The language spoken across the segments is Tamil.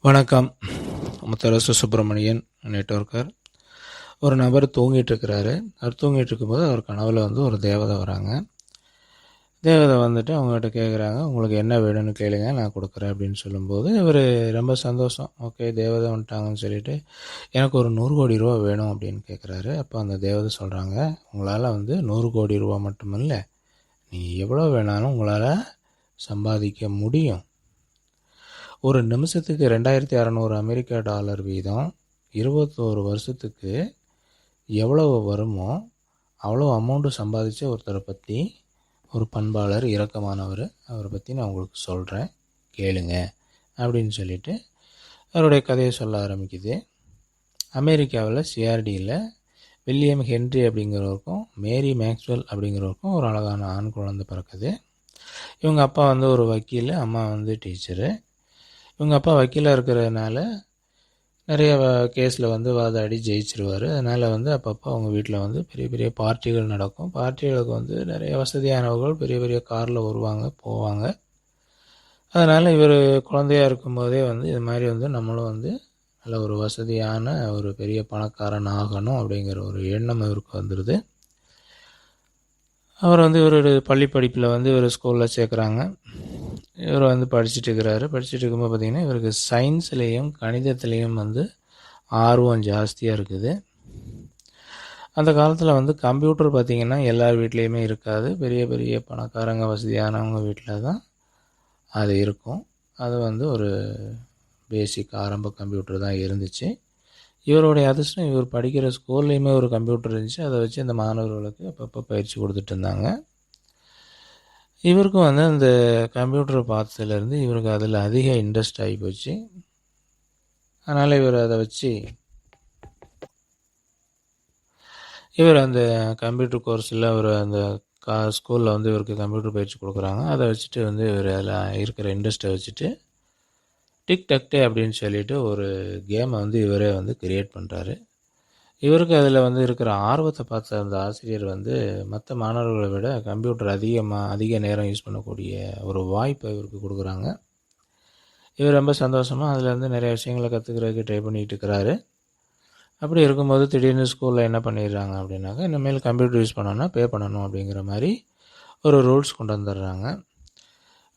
வணக்கம். முத்தரசு சுப்பிரமணியன் நெட்வொர்க்கர். ஒரு நபர் தூங்கிட்டு இருக்கிறாரு. அவர் தூங்கிட்டு இருக்கும்போது அவர் கனவுல ஒரு தேவதை வராங்க. தேவதை வந்துட்டு அவங்ககிட்ட கேட்குறாங்க, உங்களுக்கு என்ன வேணும்னு கேளுங்க, நான் கொடுக்குறேன் அப்படின்னு சொல்லும்போது இவர் ரொம்ப சந்தோஷம். ஓகே, தேவதை வந்துட்டாங்கன்னு சொல்லிட்டு எனக்கு ஒரு 100 கோடி ரூபா வேணும் அப்படின்னு கேட்குறாரு. அப்போ அந்த தேவதை சொல்கிறாங்க, உங்களால் 100 கோடி ரூபா மட்டுமில்லை, நீ எவ்வளோ வேணாலும் உங்களால் சம்பாதிக்க முடியும். ஒரு நிமிஷத்துக்கு 2600 அமெரிக்க டாலர் வீதம் 21 வருஷத்துக்கு எவ்வளவு வருமோ அவ்வளோ அமௌண்ட்டு சம்பாதிச்ச ஒருத்தரை பற்றி, ஒரு பண்பாளர், இரக்கமானவர், அவரை பற்றி நான் உங்களுக்கு சொல்கிறேன், கேளுங்க அப்படின்னு சொல்லிட்டு அவருடைய கதையை சொல்ல ஆரம்பிக்குது. அமெரிக்காவில் சிஆர்டியில் வில்லியம் ஹென்றி அப்படிங்கிறவருக்கும் மேரி மேக்ஸ்வெல் அப்படிங்கிறவருக்கும் ஒரு அழகான ஆண் குழந்தை பிறக்குது. இவங்க அப்பா ஒரு வக்கீல், அம்மா டீச்சரு. இவங்க அப்பா வக்கீலாக இருக்கிறதுனால நிறைய கேஸில் வாதாடி ஜெயிச்சிருவார். அதனால் அப்பப்போ அவங்க வீட்டில் பெரிய பெரிய பார்ட்டிகள் நடக்கும். பார்ட்டிகளுக்கு நிறைய வசதியானவர்கள் பெரிய பெரிய காரில் வருவாங்க, போவாங்க. அதனால் இவர் குழந்தையாக இருக்கும்போதே இது மாதிரி நம்மளும் நல்ல ஒரு வசதியான ஒரு பெரிய பணக்காரன் ஆகணும் அப்படிங்கிற ஒரு எண்ணம் இவருக்கு வந்துடுது. அவர் இவருடைய பள்ளி படிப்பில் இவர் ஸ்கூலில் சேர்க்குறாங்க. இவர் படிச்சுட்டு இருக்கிறாரு. படிச்சுட்டு இருக்கும்போது பார்த்திங்கன்னா இவருக்கு சயின்ஸ்லேயும் கணிதத்துலேயும் ஆர்வம் ஜாஸ்தியாக இருக்குது. அந்த காலத்தில் கம்ப்யூட்டர் பார்த்திங்கன்னா எல்லார் வீட்லேயுமே இருக்காது. பெரிய பெரிய பணக்காரங்க, வசதியானவங்க வீட்டில் தான் அது இருக்கும். அது ஒரு பேசிக் ஆரம்ப கம்ப்யூட்டர் தான் இருந்துச்சு. இவருடைய அதிர்ஷ்டம், இவர் படிக்கிற ஸ்கூல்லையுமே ஒரு கம்ப்யூட்டர் இருந்துச்சு. அதை வச்சு அந்த மாணவர்களுக்கு அப்பப்போ பயிற்சி கொடுத்துட்டு இருந்தாங்க. இவருக்கும் அந்த கம்ப்யூட்டரை பார்த்ததுலேருந்து இவருக்கு அதில் அதிக இன்ட்ரெஸ்ட் ஆகி போச்சு. அதனால் இவர் அதை வச்சு இவர் அந்த கம்ப்யூட்டர் கோர்ஸில் அவர் அந்த ஸ்கூலில் இவருக்கு கம்ப்யூட்டர் பயிற்சி கொடுக்குறாங்க. அதை வச்சுட்டு இவர் அதில் இருக்கிற இன்ட்ரெஸ்ட்டை வச்சுட்டு டிக் டக்டே அப்படின்னு சொல்லிட்டு ஒரு கேமை இவரே கிரியேட் பண்ணுறாரு. இவருக்கு அதில் இருக்கிற ஆர்வத்தை பார்த்த அந்த ஆசிரியர் மற்ற மாணவர்களை விட கம்ப்யூட்டர் அதிக நேரம் யூஸ் பண்ணக்கூடிய ஒரு வாய்ப்பை இவருக்கு கொடுக்குறாங்க. இவர் ரொம்ப சந்தோஷமாக அதில் நிறைய விஷயங்களை கற்றுக்கிறதுக்கு ட்ரை பண்ணிகிட்டு இருக்கிறாரு. அப்படி இருக்கும்போது திடீர்னு ஸ்கூலில் என்ன பண்ணிடுறாங்க அப்படின்னாக்கா, இனிமேல் கம்ப்யூட்டர் யூஸ் பண்ணோன்னா பே பண்ணணும் அப்படிங்கிற மாதிரி ஒரு ரூல்ஸ் கொண்டு வந்துடுறாங்க.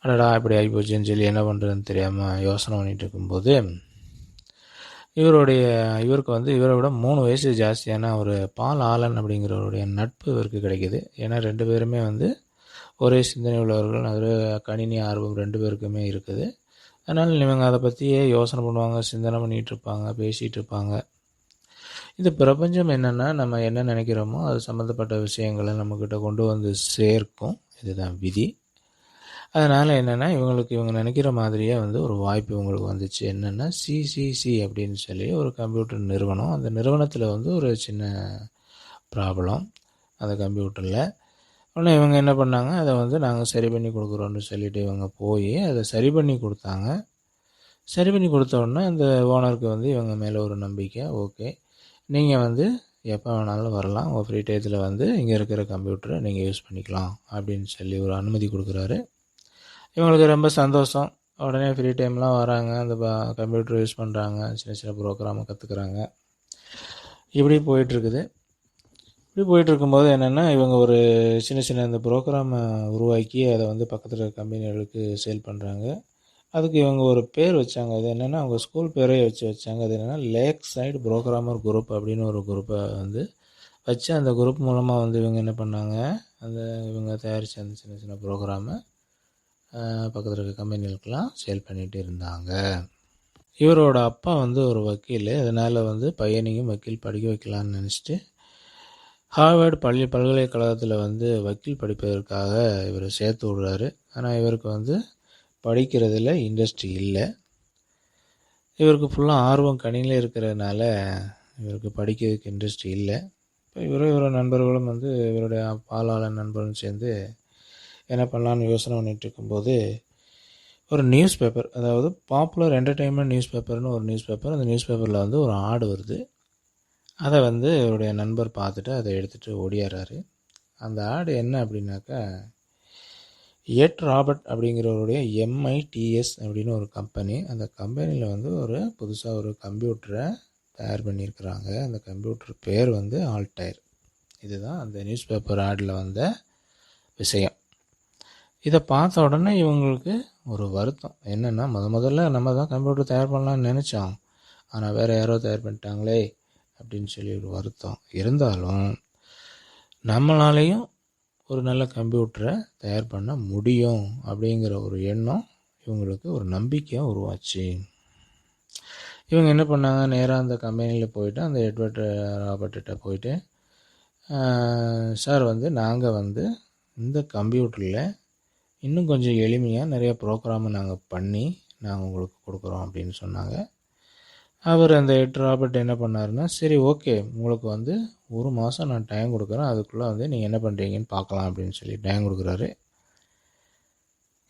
அடடா இப்படி ஆகிப்போச்சுன்னு சொல்லி என்ன பண்ணுறதுன்னு தெரியாமல் யோசனை பண்ணிகிட்டு இருக்கும்போது இவருக்கு இவரை விட 3 வயசு ஜாஸ்தியான ஒரு பால் ஆலன் அப்படிங்கிறவருடைய நட்பு இவருக்கு கிடைக்கிது. ஏன்னா 2 பேருமே ஒரே சிந்தனை உள்ளவர்கள், அது கணினி ஆர்வம் 2 பேருக்குமே இருக்குது. அதனால் இவங்க அதை பற்றியே யோசனை பண்ணுவாங்க, சிந்தனை பண்ணிகிட்டு இருப்பாங்க, பேசிகிட்டு இருப்பாங்க. இந்த பிரபஞ்சம் என்னென்னா, நம்ம என்ன நினைக்கிறோமோ அது சம்மந்தப்பட்ட விஷயங்களை நம்மக்கிட்ட கொண்டு சேர்க்கும். இதுதான் விதி. அதனால் என்னென்னா, இவங்க நினைக்கிற மாதிரியே ஒரு வாய்ப்பு இவங்களுக்கு வந்துச்சு. என்னென்னா, சிசிசி அப்படின்னு சொல்லி ஒரு கம்ப்யூட்டர் நிறுவனம். அந்த நிறுவனத்தில் ஒரு சின்ன ப்ராப்ளம் அந்த கம்ப்யூட்டரில். உடனே இவங்க என்ன பண்ணாங்க, அதை நாங்கள் சரி பண்ணி கொடுக்குறோன்னு சொல்லிவிட்டு இவங்க போய் அதை சரி பண்ணி கொடுத்தாங்க. சரி பண்ணி கொடுத்த உடனே அந்த ஓனருக்கு இவங்க மேலே ஒரு நம்பிக்கை. ஓகே, நீங்கள் எப்போ வேணாலும் வரலாம், உங்கள் ஃப்ரீ டயத்தில் இங்கே இருக்கிற கம்ப்யூட்டரை நீங்கள் யூஸ் பண்ணிக்கலாம் அப்படின்னு சொல்லி ஒரு அனுமதி கொடுக்குறாரு. இவங்களுக்கு ரொம்ப சந்தோஷம். உடனே ஃப்ரீ டைம்லாம் வராங்க, அந்த கம்ப்யூட்டர் யூஸ் பண்ணுறாங்க, சின்ன சின்ன ப்ரோக்ராமை கற்றுக்குறாங்க. இப்படி போயிட்டுருக்குது. இப்படி போயிட்டுருக்கும்போது என்னென்னா, இவங்க ஒரு சின்ன சின்ன இந்த ப்ரோக்ராமை உருவாக்கி அதை பக்கத்தில் இருக்க கம்பெனிகளுக்கு சேல் பண்ணுறாங்க. அதுக்கு இவங்க ஒரு பேர் வச்சாங்க. அது என்னென்னா, அவங்க ஸ்கூல் பேரே வச்சாங்க. அது என்னென்னா லேக் சைடு ப்ரோக்ராமர் குரூப் அப்படின்னு ஒரு குரூப்பை வச்சு, அந்த குரூப் மூலமாக இவங்க என்ன பண்ணாங்க, இவங்க தயாரித்த அந்த சின்ன சின்ன ப்ரோக்ராமை பக்கத்தில் இருக்க கம்பெனிகளுக்கெல்லாம் சேல் பண்ணிகிட்டு இருந்தாங்க. இவரோட அப்பா ஒரு வக்கீல். அதனால் பையனையும் வக்கீல் படிக்க வைக்கலான்னு நினச்சிட்டு ஹார்வர்டு பல்கலைக்கழகத்தில் வக்கீல் படிப்பதற்காக இவர் சேர்த்து விடுறாரு. ஆனால் இவருக்கு படிக்கிறதுல இன்ட்ரெஸ்ட் இல்லை. இவருக்கு ஃபுல்லாக ஆர்வம் கணினியில் இருக்கிறதுனால இவருக்கு படிக்கிறதுக்கு இன்ட்ரெஸ்ட் இல்லை. இப்போ இவரோட நண்பர்களும் இவருடைய பாலாளன் நண்பர்களும் சேர்ந்து என்ன பண்ணலான்னு யோசனை பண்ணிகிட்டு இருக்கும்போது ஒரு நியூஸ் பேப்பர், அதாவது பாப்புலர் என்டர்டெயின்மெண்ட் நியூஸ் பேப்பர்னு ஒரு நியூஸ் பேப்பர், அந்த நியூஸ் பேப்பரில் ஒரு ஆடு வருது. அதை இவருடைய நண்பர் பார்த்துட்டு அதை எடுத்துகிட்டு ஓடியாராரு. அந்த ஆடு என்ன அப்படின்னாக்கா, எட் ராபர்ட் அப்படிங்கிறவருடைய MITS அப்படின்னு ஒரு கம்பெனி. அந்த கம்பெனியில் வந்து ஒரு புதுசாக ஒரு கம்ப்யூட்டரை தயார் பண்ணியிருக்கிறாங்க. அந்த கம்ப்யூட்டர் பேர் வந்து ஆல்டைர். இதுதான் அந்த நியூஸ் பேப்பர் ஆடில் வந்த விஷயம். இதை பார்த்த உடனே இவங்களுக்கு ஒரு வருத்தம். என்னென்னா முதல்ல நம்ம தான் கம்ப்யூட்டர் தயார் பண்ணலான்னு நினச்சோம், ஆனால் வேறு யாரோ தயார் பண்ணிட்டாங்களே அப்படின்னு சொல்லி ஒரு வருத்தம். இருந்தாலும் நம்மளாலேயும் ஒரு நல்ல கம்ப்யூட்டரை தயார் பண்ண முடியும் அப்படிங்கிற ஒரு எண்ணம் இவங்களுக்கு ஒரு நம்பிக்கையை உருவாச்சு. இவங்க என்ன பண்ணாங்க, நேராக அந்த கம்பெனியில் போயிட்டு அந்த எட்வர்ட் ராபர்ட்ட போயிட்டு, சார் வந்து நாங்கள் வந்து இந்த கம்ப்யூட்டரில் இன்னும் கொஞ்சம் எளிமையாக நிறைய ப்ரோக்ராமை நாங்கள் பண்ணி நாங்கள் உங்களுக்கு கொடுக்குறோம் அப்படின்னு சொன்னாங்க. அவர் அந்த எட் ராபர்ட் என்ன பண்ணாருன்னா, சரி ஓகே, உங்களுக்கு வந்து 1 மாதம் நான் டைம் கொடுக்குறேன், அதுக்குள்ளே வந்து நீங்கள் என்ன பண்ணுறீங்கன்னு பார்க்கலாம் அப்படின்னு சொல்லி டைம் கொடுக்குறாரு.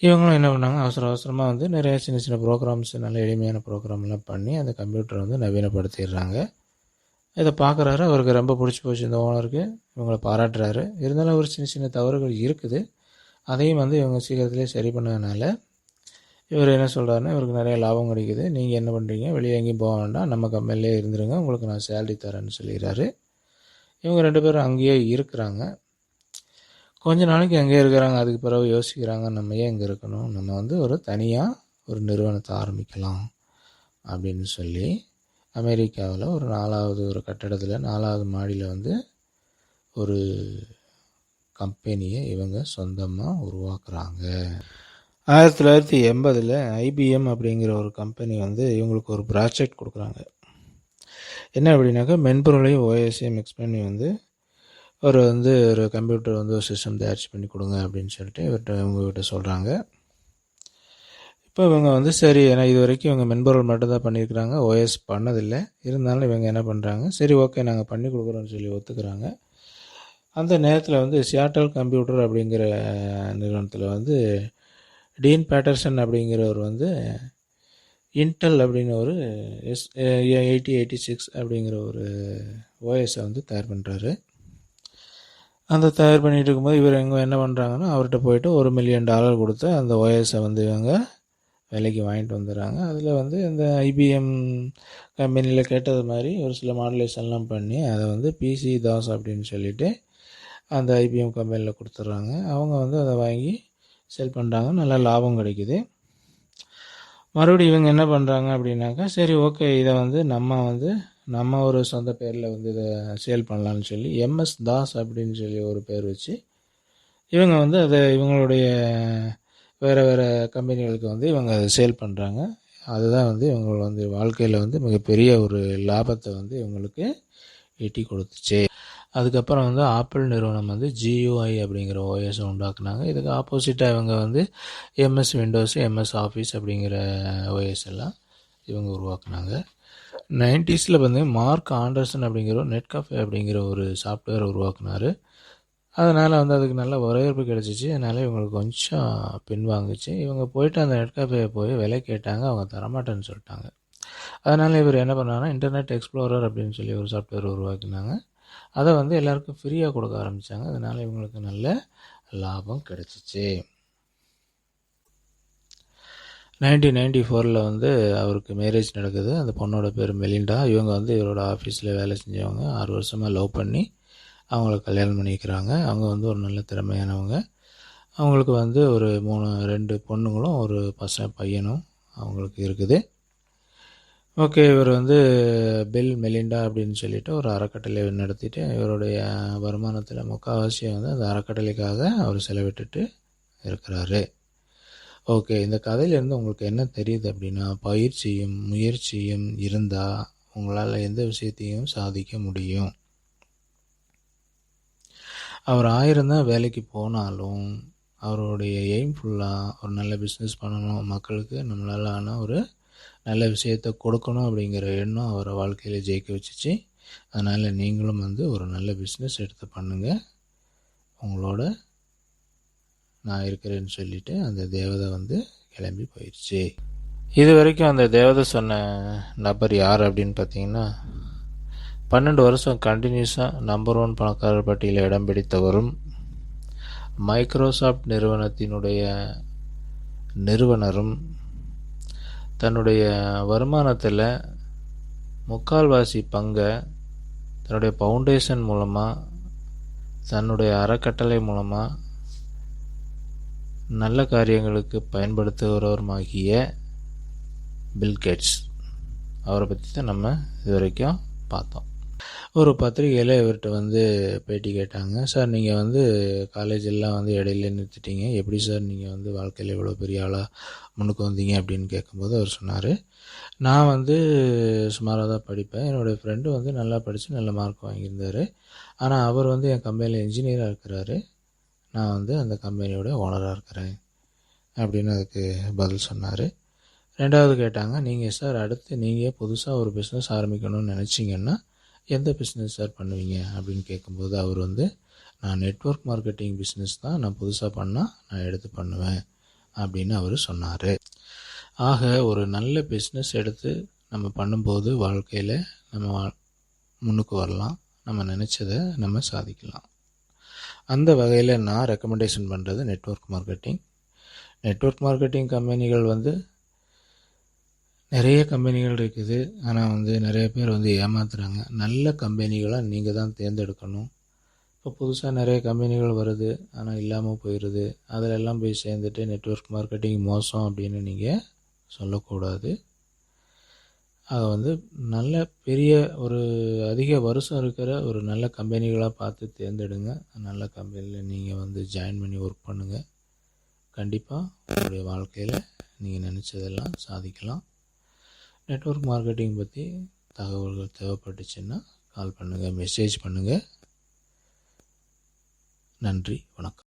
இவங்களும் என்ன பண்ணாங்க, அவசரமாக வந்து நிறைய சின்ன சின்ன ப்ரோக்ராம்ஸ், நல்ல எளிமையான ப்ரோக்ராம்லாம் பண்ணி அந்த கம்ப்யூட்டரை வந்து நவீனப்படுத்திடுறாங்க. இதை பார்க்குறாரு, அவருக்கு ரொம்ப பிடிச்சி போச்சு இந்த ஓனருக்கு, இவங்களை பாராட்டுறாரு. இருந்தாலும் ஒரு சின்ன சின்ன தவறுகள் இருக்குது, அதையும் வந்து இவங்க சீக்கிரத்திலே சரி பண்ணதுனால இவர் என்ன சொல்கிறாருன்னா, இவருக்கு நிறைய லாபம் கிடைக்குது, நீங்கள் என்ன பண்ணுறீங்க, வெளியே எங்கேயும் போக வேண்டாம், நம்ம கம்பெனிலே இருந்துருங்க, உங்களுக்கு நான் சேலரி தரேன்னு சொல்லிடுறாரு. இவங்க 2 பேரும் அங்கேயே இருக்கிறாங்க. கொஞ்ச நாளைக்கு அங்கேயே இருக்கிறாங்க. அதுக்கு பிறகு யோசிக்கிறாங்க, நம்ம ஏன் இங்கே இருக்கணும், நம்ம வந்து ஒரு தனியாக ஒரு நிறுவனத்தை ஆரம்பிக்கலாம் அப்படின்னு சொல்லி அமெரிக்காவில் ஒரு 4வது ஒரு கட்டடத்தில் 4வது மாடியில் வந்து ஒரு கம்பெனியை இவங்க சொந்தமாக உருவாக்குறாங்க. 1980 IBM அப்படிங்கிற ஒரு கம்பெனி வந்து இவங்களுக்கு ஒரு ப்ராஜெக்ட் கொடுக்குறாங்க. என்ன அப்படின்னாக்கா, மென்பொருளையும் OSையும் மிக்ஸ் பண்ணி வந்து ஒரு கம்ப்யூட்டர் வந்து ஒரு சிஸ்டம் தயாரிச்சு பண்ணி கொடுங்க அப்படின்னு சொல்லிட்டு இவங்ககிட்ட சொல்கிறாங்க. இப்போ இவங்க வந்து சரி, ஏன்னா இது வரைக்கும் இவங்க மென்பொருள் மட்டும்தான் பண்ணியிருக்கிறாங்க, OS பண்ணதில்லை. இருந்தாலும் இவங்க என்ன பண்ணுறாங்க, சரி ஓகே நாங்கள் பண்ணி கொடுக்குறோன்னு சொல்லி ஒத்துக்கிறாங்க. அந்த நேரத்தில் வந்து சியாட்டல் கம்ப்யூட்டர் அப்படிங்கிற நிறுவனத்தில் வந்து டீன் பேட்டர்சன் அப்படிங்கிறவர் வந்து இன்டெல் அப்படின்னு ஒரு 8086 அப்படிங்கிற ஒரு OSை வந்து தயார் பண்ணுறாரு. அந்த தயார் பண்ணிகிட்டு இருக்கும்போது இவர் என்ன பண்ணுறாங்கன்னா, அவர்கிட்ட போயிட்டு $1 மில்லியன் கொடுத்து அந்த OSை வந்து இவங்க விலைக்கு வாங்கிட்டு வந்துடுறாங்க. அதில் வந்து இந்த IBM கம்பெனியில் கேட்டது மாதிரி ஒரு சில மாடுலேஷன்லாம் பண்ணி அதை வந்து PC தாஸ் அப்படின்னு சொல்லிட்டு அந்த IBM கம்பெனியில் கொடுத்துட்றாங்க. அவங்க வந்து அதை வாங்கி செல் பண்ணுறாங்க, நல்லா லாபம் கிடைக்குது. மறுபடியும் இவங்க என்ன பண்ணுறாங்க அப்படின்னாக்கா, சரி ஓகே, இதை வந்து நம்ம ஒரு சொந்த பேரில் வந்து இதை சேல் பண்ணலான்னு சொல்லி MS தாஸ் அப்படின்னு சொல்லி ஒரு பேர் வச்சு இவங்க வந்து அதை இவங்களுடைய வேறு கம்பெனிகளுக்கு வந்து இவங்க அதை சேல் பண்ணுறாங்க. அதுதான் வந்து இவங்க வந்து வாழ்க்கையில் வந்து மிகப்பெரிய ஒரு லாபத்தை வந்து இவங்களுக்கு ஈட்டி கொடுத்துச்சு. அதுக்கப்புறம் வந்து ஆப்பிள் நிறுவனம் வந்து GUI அப்படிங்கிற OSை உண்டாக்குனாங்க. இதுக்கு ஆப்போசிட்டாக இவங்க வந்து MS விண்டோஸ், MS ஆஃபீஸ் அப்படிங்கிற OS எல்லாம் இவங்க உருவாக்குனாங்க. 90s வந்து மார்க் ஆண்டர்சன் அப்படிங்கிற ஒரு நெட்காஃபே அப்படிங்கிற ஒரு சாஃப்ட்வேர் உருவாக்குனார். அதனால் வந்து அதுக்கு நல்ல வரவேற்பு கிடச்சிச்சு. அதனால் இவங்களுக்கு கொஞ்சம் பின்வாங்குச்சு. இவங்க போயிட்டு அந்த நெட்காஃபேயை போய் விலை கேட்டாங்க, அவங்க தரமாட்டேன்னு சொல்லிட்டாங்க. அதனால் இவர் என்ன பண்ணாங்கன்னா, இன்டர்நெட் எக்ஸ்ப்ளோரர் அப்படின்னு சொல்லி ஒரு சாஃப்ட்வேர் உருவாக்கினாங்க. அதை வந்து எல்லாருக்கும் ஃப்ரீயாக கொடுக்க ஆரம்பித்தாங்க. அதனால் இவங்களுக்கு நல்ல லாபம் கிடச்சிச்சு. 1994 வந்து அவருக்கு மேரேஜ் நடக்குது. அந்த பொண்ணோட பேர் மெலிண்டா. இவங்க வந்து இவரோட ஆஃபீஸில் வேலை செஞ்சவங்க. 6 வருஷமாக லவ் பண்ணி அவங்கள கல்யாணம் பண்ணிக்கிறாங்க. அவங்க வந்து ஒரு நல்ல திறமையானவங்க. அவங்களுக்கு வந்து ஒரு 2 பொண்ணுங்களும் ஒரு பையனும் அவங்களுக்கு இருக்குது. ஓகே, இவர் வந்து பில் மெலிண்டா அப்படின்னு சொல்லிட்டு ஒரு அறக்கட்டளை நடத்திட்டு இவருடைய வருமானத்தில் முக்கால்வாசியை வந்து அந்த அறக்கட்டளைக்காக அவர் செலவிட்டுட்டு இருக்கிறாரு. ஓகே, இந்த கதையிலேருந்து உங்களுக்கு என்ன தெரியுது அப்படின்னா, பயிற்சியும் முயற்சியும் இருந்தால் உங்களால் எந்த விஷயத்தையும் சாதிக்க முடியும். அவர் 1000 தான் வேலைக்கு போனாலும் அவருடைய எய்ம் ஃபுல்லாக ஒரு நல்ல பிஸ்னஸ் பண்ணணும், மக்களுக்கு நம்மளால் ஒரு நல்ல விஷயத்தை கொடுக்கணும் அப்படிங்கிற எண்ணம் அவரை வாழ்க்கையில் ஜெயிக்க வச்சிச்சு. அதனால் நீங்களும் வந்து ஒரு நல்ல பிஸ்னஸ் எடுத்து பண்ணுங்கள். உங்களோட நான் இருக்கிறேன்னு சொல்லிவிட்டு அந்த தேவதை வந்து கிளம்பி போயிடுச்சு. இது வரைக்கும் அந்த தேவதை சொன்ன நபர் யார் அப்படின்னு பார்த்தீங்கன்னா, 12 வருஷம் கண்டினியூஸாக நம்பர் 1 பணக்காரர் பட்டியலில் இடம் பிடித்தவரும் மைக்ரோசாஃப்ட் நிறுவனத்தினுடைய நிறுவனரும் தன்னுடைய வருமானத்தில் முக்கால்வாசி பங்கை தன்னுடைய ஃபவுண்டேஷன் மூலமாக, தன்னுடைய அறக்கட்டளை மூலமாக நல்ல காரியங்களுக்கு பயன்படுத்துகிறவருமாகிய பில்கேட்ஸ் அவரை பற்றி தான் நம்ம இது வரைக்கும் பார்த்தோம். ஒரு பத்திரிகையில் இவர்கிட்ட பேட்டி கேட்டாங்க. சார், நீங்கள் காலேஜெல்லாம் இடையில நிறுத்திட்டீங்க, எப்படி சார் நீங்கள் வாழ்க்கையில் இவ்வளோ பெரிய ஆளாக முன்னுக்கு வந்தீங்க அப்படின்னு கேட்கும்போது அவர் சொன்னார், நான் சுமாராக தான் படிப்பேன். என்னுடைய ஃப்ரெண்டு நல்லா படித்து நல்ல மார்க் வாங்கியிருந்தார். ஆனால் அவர் என் கம்பெனியில் இன்ஜினியராக இருக்கிறாரு, நான் அந்த கம்பெனியோட ஓனராக இருக்கிறேன் அப்படின்னு அதுக்கு பதில் சொன்னார். ரெண்டாவது கேட்டாங்க, நீங்கள் சார் அடுத்து நீங்கள் புதுசாக ஒரு பிஸ்னஸ் ஆரம்பிக்கணும்னு நினச்சிங்கன்னா எந்த பிஸ்னஸ் சார் பண்ணுவீங்க அப்படின்னு கேட்கும்போது அவர் நான் நெட்வொர்க் மார்க்கெட்டிங் பிஸ்னஸ் தான் நான் புதுசாக பண்ணால் நான் எடுத்து பண்ணுவேன் அப்படின்னு அவர் சொன்னார். ஆக ஒரு நல்ல பிஸ்னஸ் எடுத்து நம்ம பண்ணும்போது வாழ்க்கையில் நம்ம முன்னுக்கு வரலாம், நம்ம நினச்சதை நம்ம சாதிக்கலாம். அந்த வகையில் நான் ரெக்கமெண்டேஷன் பண்ணுறது நெட்வொர்க் மார்க்கெட்டிங். நெட்வொர்க் மார்க்கெட்டிங் கம்பெனிகள் நிறைய கம்பெனிகள் இருக்குது. ஆனால் நிறைய பேர் ஏமாத்துறாங்க. நல்ல கம்பெனிகளாக நீங்கள் தான் தேர்ந்தெடுக்கணும். இப்போ புதுசாக நிறைய கம்பெனிகள் வருது, ஆனால் இல்லாமல் போயிடுது. அதிலெல்லாம் போய் சேர்ந்துட்டு நெட்வொர்க் மார்க்கெட்டிங் மோசம் அப்படின்னு நீங்கள் சொல்லக்கூடாது. அதை நல்ல பெரிய ஒரு அதிக வருஷம் இருக்கிற ஒரு நல்ல கம்பெனிகளாக பார்த்து தேர்ந்தெடுங்க. நல்ல கம்பெனியில் நீங்கள் ஜாயின் பண்ணி ஒர்க் பண்ணுங்கள். கண்டிப்பாக உங்களுடைய வாழ்க்கையில் நீங்கள் நினச்சதெல்லாம் சாதிக்கலாம். நெட்வொர்க் மார்க்கெட்டிங் பற்றி தகவல்கள் தேவைப்பட்டுச்சுன்னா கால் பண்ணுங்கள், மெசேஜ் பண்ணுங்கள். நன்றி, வணக்கம்.